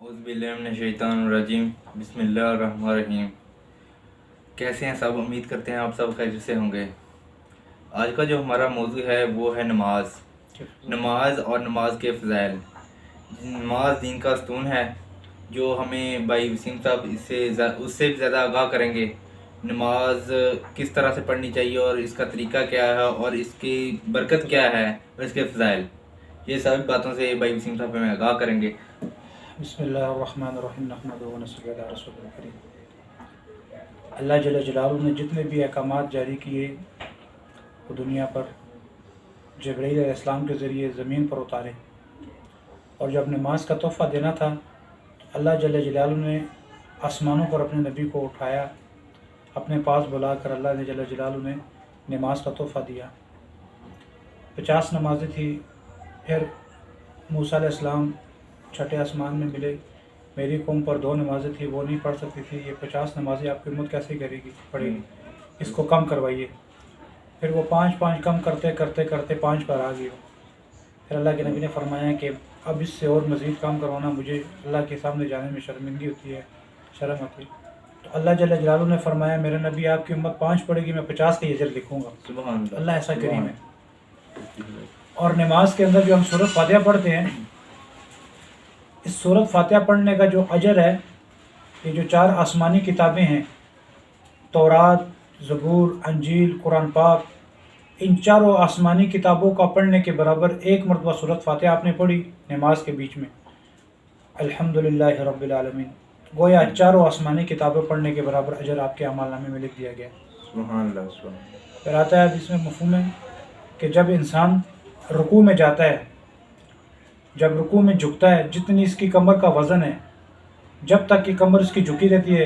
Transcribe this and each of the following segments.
اعوذ باللہ من الشیطان الرجیم بسم اللہ الرحمن الرحیم۔ کیسے ہیں سب؟ امید کرتے ہیں آپ سب خیریت سے ہوں گے۔ آج کا جو ہمارا موضوع ہے وہ ہے نماز اور نماز کے فضائل۔ نماز دین کا ستون ہے، جو ہمیں بھائی وسیم صاحب اس سے بھی زیادہ آگاہ کریں گے۔ نماز کس طرح سے پڑھنی چاہیے اور اس کا طریقہ کیا ہے اور اس کی برکت کیا ہے اور اس کے فضائل، یہ سب باتوں سے بھائی وسیم صاحب ہمیں آگاہ کریں گے۔ بسم اللہ الرحمن الرحیم نحمدہ ونصلی علی رسول الکریم۔ اللہ جل جلالہ نے جتنے بھی احکامات جاری کیے وہ دنیا پر جبرائیل علیہ السلام کے ذریعے زمین پر اتارے، اور جب نماز کا تحفہ دینا تھا تو اللہ جل جلالہ نے آسمانوں پر اپنے نبی کو اٹھایا، اپنے پاس بلا کر اللہ نے جل جلالہ نے نماز کا تحفہ دیا۔ 50 نمازیں تھی، پھر موسیٰ علیہ السلام چھٹے آسمان میں ملے، میری قوم پر 2 نمازیں تھی، وہ نہیں پڑھ سکتی تھی، یہ 50 نمازیں آپ کی امت کیسے پڑھے گی، اس کو کم کروائیے۔ پھر وہ 5 کم کرتے کرتے کرتے 5 پر آ گئی۔ پھر اللہ کے نبی نے فرمایا کہ اب اس سے اور مزید کم کروانا، مجھے اللہ کے سامنے جانے میں شرمندگی ہوتی ہے، شرم آتی ہے۔ تو اللہ جل جلالہ نے فرمایا میرے نبی آپ کی امت 5 پڑھے گی، میں 50 کا اجر لکھوں گا۔ سبحان اللہ، اللہ ایسا کریم ہے۔ اور نماز کے اندر جو ہم سورۃ فاتحہ پڑھتے ہیں، اس سورۃ فاتحہ پڑھنے کا جو اجر ہے، یہ جو 4 آسمانی کتابیں ہیں، تورات، زبور، انجیل، قرآن پاک، ان 4 آسمانی کتابوں کا پڑھنے کے برابر 1 مرتبہ سورۃ فاتحہ آپ نے پڑھی نماز کے بیچ میں، الحمدللہ رب العالمین، گویا 4 آسمانی کتابیں پڑھنے کے برابر اجر آپ کے اعمال نامے میں لکھ دیا گیا۔ سبحان اللہ، سبحان اللہ۔ پھر آتا ہے اس میں مفہوم ہے کہ جب انسان رکوع میں جاتا ہے، جب رکوع میں جھکتا ہے، جتنی اس کی کمر کا وزن ہے، جب تک کہ کمر اس کی جھکی رہتی ہے،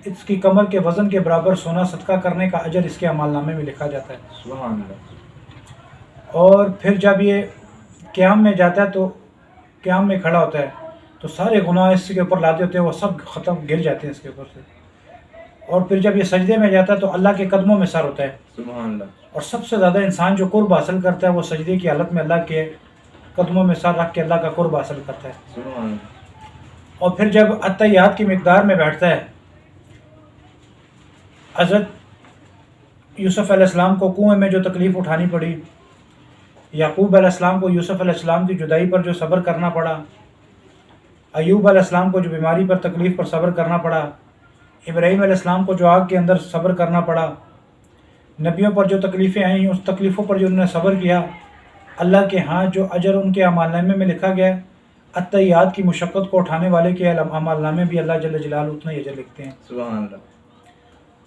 اس کی کمر کے وزن کے برابر سونا صدقہ کرنے کا اجر اس کے اعمال نامے میں لکھا جاتا ہے۔ سبحان اللہ۔ اور پھر جب یہ قیام میں جاتا ہے تو قیام میں کھڑا ہوتا ہے تو سارے گناہ اس کے اوپر لادے ہوتے ہیں، وہ سب ختم گر جاتے ہیں اس کے اوپر سے۔ اور پھر جب یہ سجدے میں جاتا ہے تو اللہ کے قدموں میں سر ہوتا ہے۔ سبحان اللہ۔ اور سب سے زیادہ انسان جو قرب حاصل کرتا ہے وہ سجدے کی حالت میں اللہ کے قدموں میں سر رکھ کے اللہ کا قرب حاصل کرتا ہے۔ سبحان اللہ۔ اور پھر جب اتحیات کی مقدار میں بیٹھتا ہے، حضرت یوسف علیہ السلام کو کنویں میں جو تکلیف اٹھانی پڑی، یعقوب علیہ السلام کو یوسف علیہ السلام کی جدائی پر جو صبر کرنا پڑا، ایوب علیہ السلام کو جو بیماری پر تکلیف پر صبر کرنا پڑا، ابراہیم علیہ السلام کو جو آگ کے اندر صبر کرنا پڑا، نبیوں پر جو تکلیفیں آئیں اس تکلیفوں پر جو انہوں نے صبر کیا، اللہ کے ہاں جو اجر ان کے اعمال نامے میں لکھا گیا، اتحیات کی مشقت کو اٹھانے والے کے اعمال نامے بھی اللہ جل جلالہ اتنا ہی اجر لکھتے ہیں۔ سبحان اللہ۔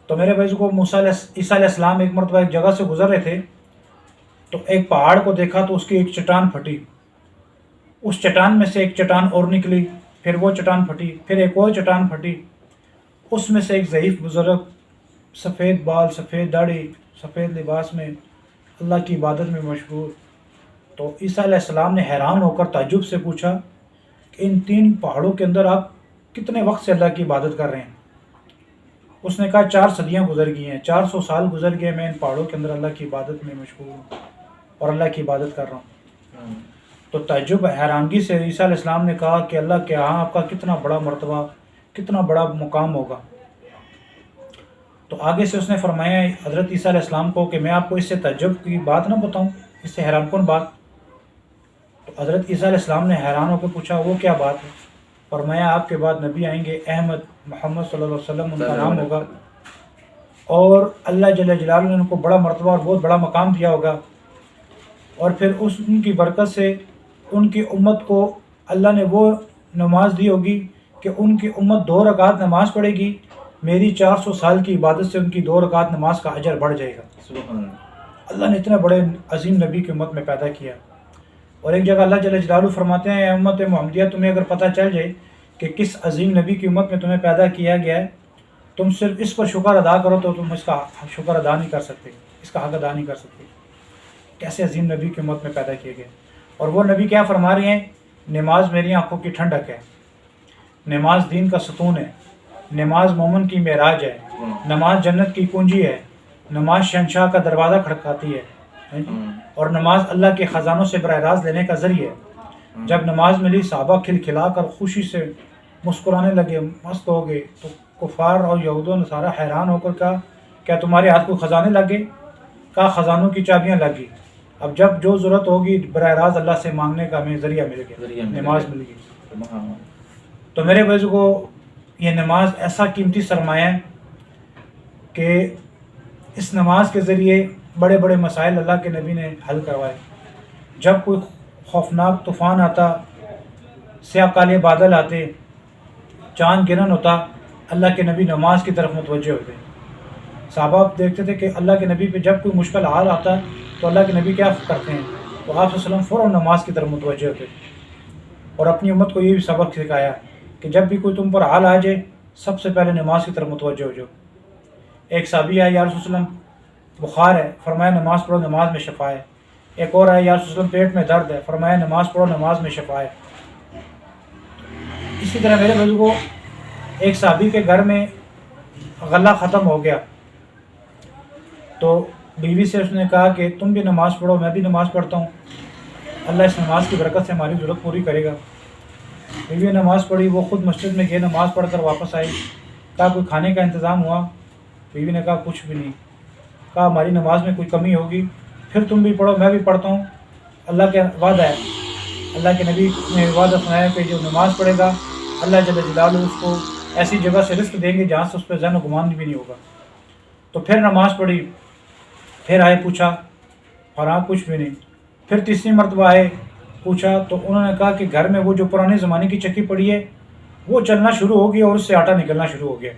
تو میرے بھائی کو عیسیٰ علیہ السلام ایک مرتبہ ایک جگہ سے گزر رہے تھے تو ایک پہاڑ کو دیکھا تو اس کی ایک چٹان پھٹی، اس چٹان میں سے ایک چٹان اور نکلی، پھر وہ چٹان پھٹی، پھر ایک اور چٹان پھٹی، اس میں سے ایک ضعیف بزرگ سفید بال، سفید داڑھی، سفید لباس میں اللہ کی عبادت میں مشغول۔ تو عیسیٰ علیہ السلام نے حیران ہو کر تعجب سے پوچھا کہ ان 3 پہاڑوں کے اندر آپ کتنے وقت سے اللہ کی عبادت کر رہے ہیں؟ اس نے کہا 4 صدیاں گزر گئی ہیں، 400 سال گزر گئے، میں ان پہاڑوں کے اندر اللہ کی عبادت میں مشغول ہوں اور اللہ کی عبادت کر رہا ہوں۔ تو تعجب حیرانگی سے عیسیٰ علیہ السلام نے کہا کہ اللہ کے ہاں آپ کا کتنا بڑا مرتبہ، کتنا بڑا مقام ہوگا۔ تو آگے سے اس نے فرمایا حضرت عیسیٰ علیہ السلام کو کہ میں آپ کو اس سے تعجب کی بات نہ بتاؤں، اس سے حیران کن بات؟ تو حضرت عیسیٰ علیہ السلام نے حیران ہو کے پوچھا وہ کیا بات ہے؟ فرمایا آپ کے بعد نبی آئیں گے، احمد، محمد صلی اللہ علیہ وسلم ان کا نام ہوگا، اور اللہ جل جلالہ نے ان کو بڑا مرتبہ اور بہت بڑا مقام دیا ہوگا، اور پھر ان کی برکت سے ان کی امت کو اللہ نے وہ نماز دی ہوگی کہ ان کی امت 2 رکعت نماز پڑھے گی، میری 400 سال کی عبادت سے ان کی 2 رکعت نماز کا اجر بڑھ جائے گا۔ سبحان اللہ۔ اللہ نے اتنے بڑے عظیم نبی کی امت میں پیدا کیا۔ اور ایک جگہ اللہ جل جلالہ فرماتے ہیں اے امت محمدیہ، تمہیں اگر پتہ چل جائے کہ کس عظیم نبی کی امت میں تمہیں پیدا کیا گیا ہے، تم صرف اس پر شکر ادا کرو تو تم اس کا شکر ادا نہیں کر سکتے، اس کا حق ادا نہیں کر سکتے۔ کیسے عظیم نبی کی امت میں پیدا کیے گئے، اور وہ نبی کیا فرما رہے ہیں؟ نماز میری آنکھوں کی ٹھنڈک ہے، نماز دین کا ستون ہے، نماز مومن کی معراج ہے، نماز جنت کی کنجی ہے، نماز شہنشاہ کا دروازہ کھڑکاتی ہے، اور نماز اللہ کے خزانوں سے براہ راست لینے کا ذریعہ ہے۔ جب نماز ملی صحابہ کھل کھلا کر خوشی سے مسکرانے لگے، مست ہو گئے۔ تو کفار اور یہود و نصارہ حیران ہو کر کہا کیا تمہارے ہاتھ کو خزانے لگے؟ کہا خزانوں کی چابیاں لگی، اب جب جو ضرورت ہوگی براہ راست اللہ سے مانگنے کا ہمیں ذریعہ مل گیا، نماز مل گئی۔ تو میرے بزرگوں، یہ نماز ایسا قیمتی سرمایہ ہے کہ اس نماز کے ذریعے بڑے بڑے مسائل اللہ کے نبی نے حل کروائے۔ جب کوئی خوفناک طوفان آتا، سیاہ کالے بادل آتے، چاند گرہن ہوتا، اللہ کے نبی نماز کی طرف متوجہ ہوتے۔ صحابہ دیکھتے تھے کہ اللہ کے نبی پہ جب کوئی مشکل حال آتا تو اللہ کے نبی کیا کرتے ہیں، تو آپ صلی اللہ علیہ وسلم فوراً نماز کی طرف متوجہ ہوتے اور اپنی امت کو یہ بھی سبق سکھایا کہ جب بھی کوئی تم پر حال آ جائے سب سے پہلے نماز کی طرف متوجہ ہو جاؤ۔ ایک صحابی آیا، یا رسول اللہ علیہ وسلم بخار ہے، فرمایا نماز پڑھو، نماز میں شفا ہے۔ ایک اور آیا، یا رسول اللہ علیہ وسلم پیٹ میں درد ہے، فرمایا نماز پڑھو، نماز میں شفا ہے۔ اسی طرح میرے بزرگوں، ایک صحابی کے گھر میں غلہ ختم ہو گیا تو بیوی سے اس نے کہا کہ تم بھی نماز پڑھو، میں بھی نماز پڑھتا ہوں، اللہ اس نماز کی برکت سے ہماری ضرورت پوری کرے گا۔ بیوی نے نماز پڑھی، وہ خود مسجد میں گئے، نماز پڑھ کر واپس آئی۔ کہا کوئی کھانے کا انتظام ہوا؟ بیوی نے کہا کچھ بھی نہیں۔ کہا ہماری نماز میں کوئی کمی ہوگی، پھر تم بھی پڑھو، میں بھی پڑھتا ہوں، اللہ کا وعدہ ہے، اللہ کے نبی نے وعدہ سنایا کہ جو نماز پڑھے گا اللہ جل جلالہ اس کو ایسی جگہ سے رزق دیں گے جہاں سے اس پہ ذہن و گمان بھی نہیں ہوگا۔ تو پھر نماز پڑھی، پھر آئے، پوچھا، فلاں کچھ بھی نہیں۔ پھر تیسری مرتبہ آئے، پوچھا، تو انہوں نے کہا کہ گھر میں وہ جو پرانے زمانے کی چکی پڑی ہے وہ چلنا شروع ہو گئی اور اس سے آٹا نکلنا شروع ہو گیا۔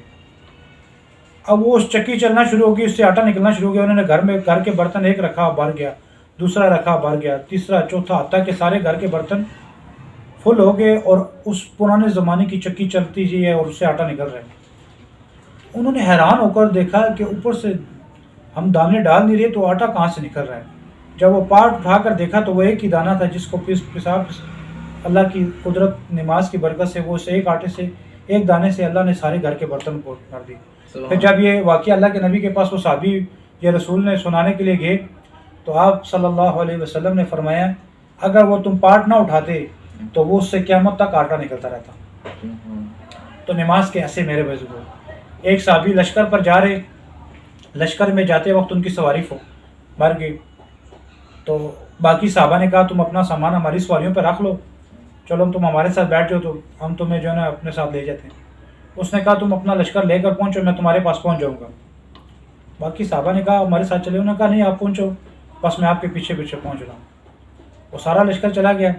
اب وہ اس چکی چلنا شروع ہو گئی، اس سے آٹا نکلنا شروع ہو گیا۔ انہوں نے گھر کے برتن ایک رکھا بھر گیا، دوسرا رکھا بھر گیا، تیسرا چوتھا، حتیٰ کہ سارے گھر کے برتن فل ہو گئے اور اس پرانے زمانے کی چکی چلتی جی ہے اور اس سے آٹا نکل رہا ہے۔ انہوں نے حیران ہو کر دیکھا کہ اوپر سے ہم دانے ڈال نہیں رہے تو آٹا کہاں سے نکل رہا ہے۔ جب وہ پارٹ اٹھا کر دیکھا تو وہ ایک ہی دانہ تھا جس کو پسا اللہ کی قدرت نماز کی برکت سے وہ ایک آٹے سے، ایک دانے سے اللہ نے سارے گھر کے برتن کو کر دی۔ پھر جب یہ واقعہ اللہ کے نبی کے پاس وہ صحابی یہ رسول نے سنانے کے لیے گئے تو آپ صلی اللہ علیہ وسلم نے فرمایا اگر وہ تم پارٹ نہ اٹھاتے تو وہ اس سے قیامت تک آٹا نکلتا رہتا۔ تو نماز کے ایسے میرے بزرگوں، ایک صحابی لشکر پر جا رہے، لشکر میں جاتے وقت ان کی سواری مر گئی، تو باقی صحابہ نے کہا تم اپنا سامان ہماری سواریوں پہ رکھ لو، چلو تم ہمارے ساتھ بیٹھ جاؤ تو ہم تمہیں جو ہے نا اپنے ساتھ لے جاتے ہیں۔ اس نے کہا تم اپنا لشکر لے کر پہنچو، میں تمہارے پاس پہنچ جاؤں گا۔ باقی صحابہ نے کہا ہمارے ساتھ چلے، انہوں نے کہا نہیں آپ پہنچو، بس میں آپ کے پیچھے پیچھے پہنچ رہا ہوں۔ وہ سارا لشکر چلا گیا۔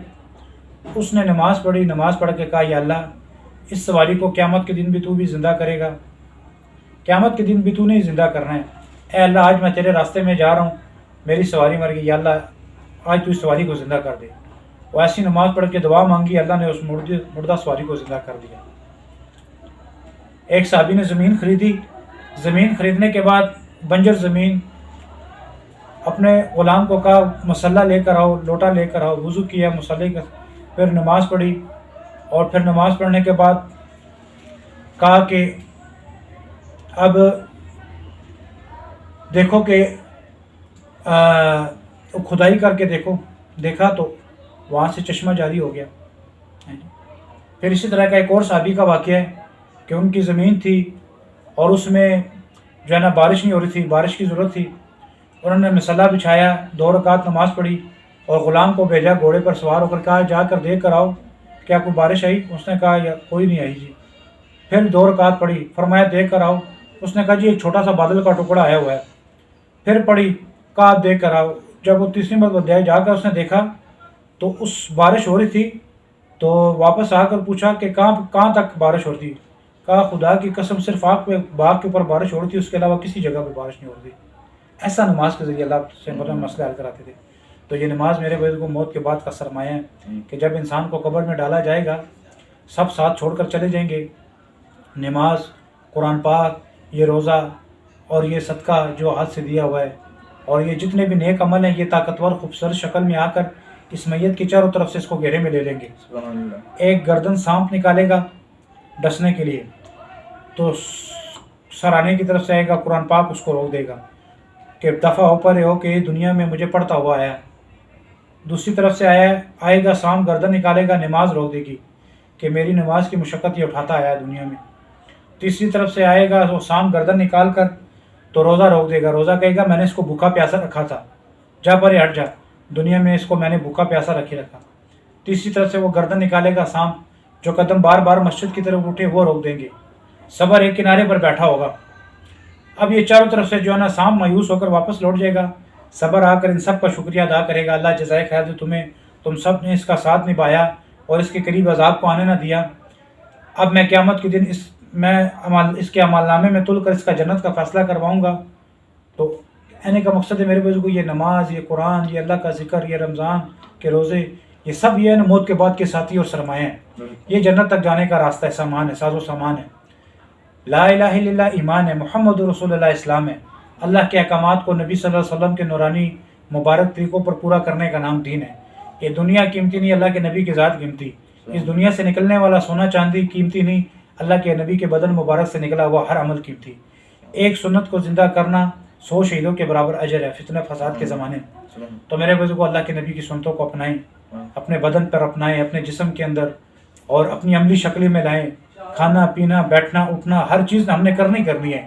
اس نے نماز پڑھی، نماز پڑھ کے کہا یا اللہ اس سواری کو قیامت کے دن بھی تو بھی زندہ کرے گا، قیامت کے دن بھی تو نہیں زندہ کرنا ہے۔ اے اللہ آج میں تیرے راستے میں جا رہا ہوں، میری سواری مر گئی، یا اللہ آج تو اس سواری کو زندہ کر دے۔ وہ ایسی نماز پڑھ کے دعا مانگی، اللہ نے اس مردہ سواری کو زندہ کر دیا۔ ایک صحابی نے زمین خریدی، زمین خریدنے کے بعد بنجر زمین، اپنے غلام کو کہا مسلح لے کر آؤ، لوٹا لے کر آؤ، وضو کیا مسلح کا، پھر نماز پڑھی، اور پھر نماز پڑھنے کے بعد کہا کہ اب دیکھو کہ کھدائی کر کے دیکھا تو وہاں سے چشمہ جاری ہو گیا۔ پھر اسی طرح کا ایک اور صحابی کا واقعہ ہے کہ ان کی زمین تھی اور اس میں جو ہے نا بارش نہیں ہو رہی تھی، بارش کی ضرورت تھی، انہوں نے مصلی بچھایا، 2 رکعت نماز پڑھی اور غلام کو بھیجا گھوڑے پر سوار ہو کر، کہا جا کر دیکھ کر آؤ کیا کوئی بارش آئی؟ اس نے کہا یا کوئی نہیں آئی جی۔ پھر 2 رکعت پڑھی، فرمایا دیکھ کر آؤ، اس نے کہا جی ایک چھوٹا سا بادل کا ٹکڑا آیا ہوا ہے۔ پھر پڑھی، کہا دیکھ کر آؤ۔ جب وہ تیسری مرتبہ جا کر اس نے دیکھا تو اس بارش ہو رہی تھی، تو واپس آ کر پوچھا کہ کہاں تک بارش ہو رہی تھی؟ کہا خدا کی قسم صرف آگ پہ باغ کے اوپر بارش ہو رہی تھی، اس کے علاوہ کسی جگہ پہ بارش نہیں ہو رہی تھی۔ ایسا نماز کے ذریعے اللہ سے مسئلہ حل کراتے تھے۔ تو یہ نماز میرے بزرگوں موت کے بعد کا سرمایہ ہے کہ جب انسان کو قبر میں ڈالا جائے گا سب ساتھ چھوڑ کر چلے جائیں گے، نماز، قرآن پاک، یہ روزہ اور یہ صدقہ جو ہاتھ سے دیا ہوا ہے اور یہ جتنے بھی نیک عمل ہیں، یہ طاقتور خوبصورت شکل میں آ کر اس میت کی چاروں طرف سے اس کو گھیرے میں لے لیں گے۔ ایک گردن سانپ نکالے گا ڈسنے کے لیے تو سرانے کی طرف سے آئے گا، قرآن پاک اس کو روک دے گا کہ دفعہ ہو پرے ہو کہ یہ دنیا میں مجھے پڑھتا ہوا آیا۔ دوسری طرف سے آئے گا سانپ، گردن نکالے گا، نماز روک دے گی کہ میری نماز کی مشقت یہ اٹھاتا آیا ہے دنیا میں. تیسری طرف سے آئے گا وہ شام گردن نکال کر تو روزہ روک دے گا. روزہ کہے گا میں نے اس کو بھوکا پیاسا رکھا تھا, جا پر ہٹ جا, دنیا میں اس کو میں نے بھوکا پیاسا رکھے رکھا. تیسری طرف سے وہ گردن نکالے گا شام, جو قدم بار بار مسجد کی طرف اٹھے وہ روک دیں گے. صبر ایک کنارے پر بیٹھا ہوگا. اب یہ چاروں طرف سے جو ہے نا شام مایوس ہو کر واپس لوٹ جائے گا. صبر آ کر ان سب کا شکریہ ادا کرے گا, اللہ جزائے خیر دے تمہیں, تم سب نے اس کا ساتھ نبھایا اور اس کے قریب عذاب کو آنے نہ دیا. اب میں قیامت کے دن اس کے اعمال نامے میں تل کر اس کا جنت کا فیصلہ کرواؤں گا. تو کہنے کا مقصد ہے میرے بزرگوں, یہ نماز, یہ قرآن, یہ اللہ کا ذکر, یہ رمضان کے روزے, یہ سب یہ ہے نا موت کے بعد کے ساتھی اور سرمایہ ہیں. یہ جنت تک جانے کا راستہ ہے, سامان ہے, ساز و سامان ہے. لا الہ الا اللہ ایمان ہے, محمد رسول اللہ اسلام ہے. اللہ کے احکامات کو نبی صلی اللہ علیہ وسلم کے نورانی مبارک طریقوں پر پورا کرنے کا نام دین ہے. یہ دنیا قیمتی نہیں, اللہ کے نبی کی ذات قیمتی. اس دنیا سے نکلنے والا سونا چاندی قیمتی نہیں, اللہ کے نبی کے بدن مبارک سے نکلا ہوا ہر عمل قیمتی. ایک سنت کو زندہ کرنا 100 شہیدوں کے برابر اجر ہے فتنہ فساد کے زمانے میں. تو میرے بزرگوں, اللہ کے نبی کی سنتوں کو اپنائیں, اپنے بدن پر اپنائیں, اپنے جسم کے اندر, اور اپنی عملی شکل میں لائیں. کھانا پینا بیٹھنا اٹھنا ہر چیز ہم نے کرنی ہے,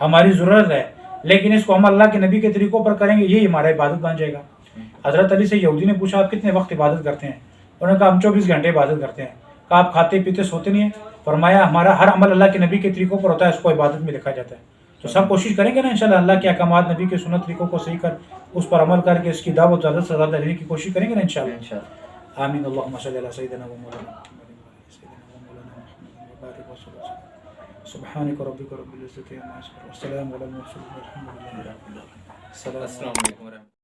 ہماری ضرورت ہے, لیکن اس کو ہم اللہ کے نبی کے طریقوں پر کریں گے, یہی ہمارا عبادت بن جائے گا. حضرت علی سے یہودی نے پوچھا آپ کتنے وقت عبادت کرتے ہیں؟ انہوں نے کہا ہم 24 گھنٹے عبادت کرتے ہیں. کہا آپ کھاتے پیتے سوتے نہیں ہیں؟ فرمایا ہمارا ہر عمل اللہ کے نبی کے طریقوں پر ہوتا ہے, اس کو عبادت میں لکھا جاتا ہے. تو سب کوشش کریں گے نا انشاءاللہ اللہ کے احکامات نبی کے سنت طریقوں کو صحیح کر اس پر عمل کر کے اس کی دعوت زیادہ سے زیادہ لینے کی کوشش کریں گے نا انشاءاللہ. آمین. اللہم صلی علی سیدنا و مولانا سبحانک ربک رب العزت عما یصفون والسلام علی المرسلین والحمد للہ رب العالمین. السلام علیکم ورحمۃ اللہ.